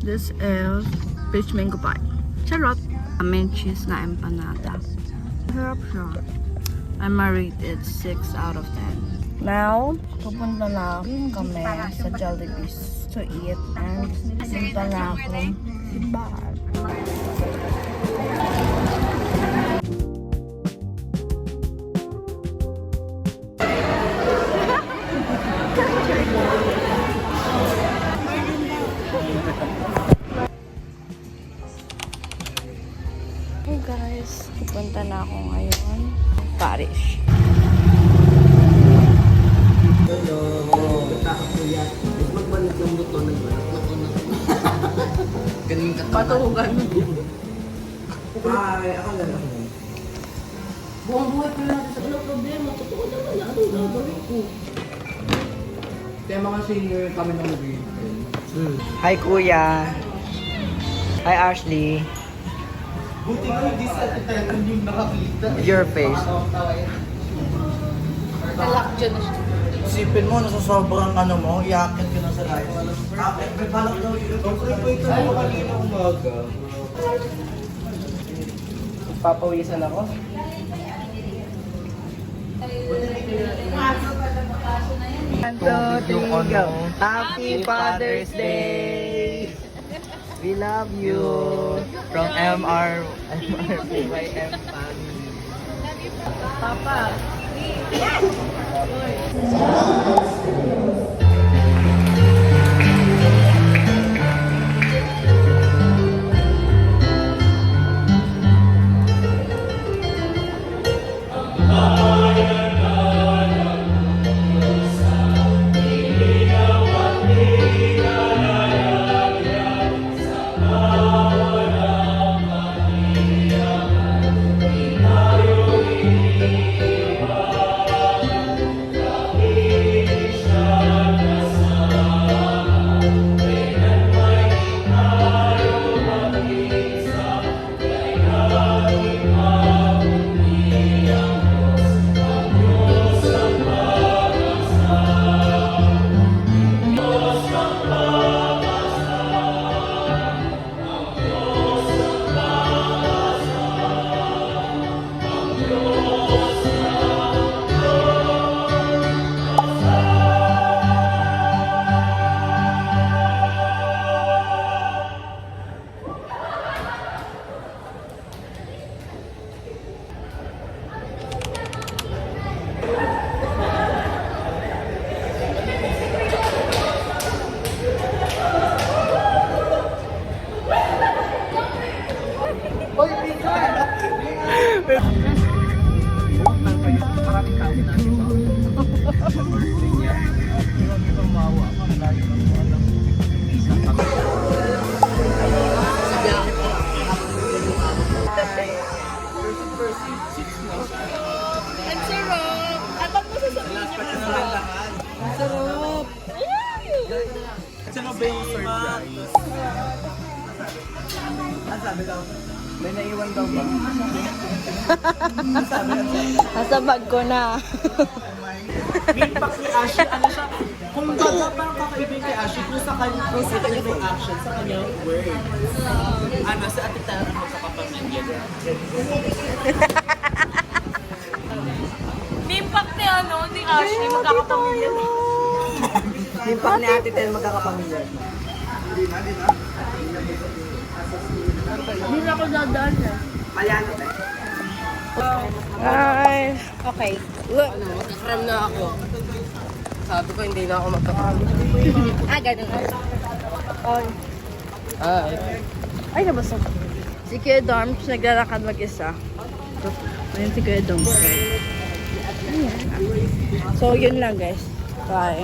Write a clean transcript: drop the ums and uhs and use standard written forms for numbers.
This is peach mango pie. Charot! Amin cheese na empanada. Sarap siya. I'm rated 6 out of 10. Now, pupunta na kami sa Jollibee's to eat and punta na akong si Bar. Hey guys, pupunta na ako ngayon Paris. Hello. Kuya. Magbalik yung buto ng galing ka. Patuhugan. Ay, ako lang ako. Buong buhay ko natin sa walang problema. Totoo naman na anong gagawin ko. Kaya mga senior kami ng movie. Hi Kuya. Hi Ashley. Buti ko hindi sa telephone yung nakakita. Your face. Talak dyan na siya. Isipin mo, nasa sobrang ano mo, iakit ka na sa live. May balak daw yun. Ay, ito mo kanina umaga. Papawisan ako. Happy Father's Day! We love you! From MRPYM family. Papa. Ang sarap! Atak mo sa sabihin niya masarap. Ang sarap! Sino ba yung surprise? Ang sabi daw, may naiwan daw ba? Nasa bag ko na. Impact ni Ashley, ano siya? Kung baga parang kakaibig kay Ashley kung sa kanyang reaction sa kanyang words. Ano, sa Ate Tara mo sa kapamilya. Impact ni ano, ni Ashley, magkakapamilya na. Impact ni Ate Tel magkakapamilya. Hindi na ako dadaan na. Malyano tayo. Guys, okay. Look. Nakram na ako. Sabi ko hindi na ako magkakami. Ganun. On. Ay. Ay, nabasok. Si Kuya Dorms, naglalakad mag-isa. Ayun si Kuya Dorms, guys. So, yun lang, guys. Bye.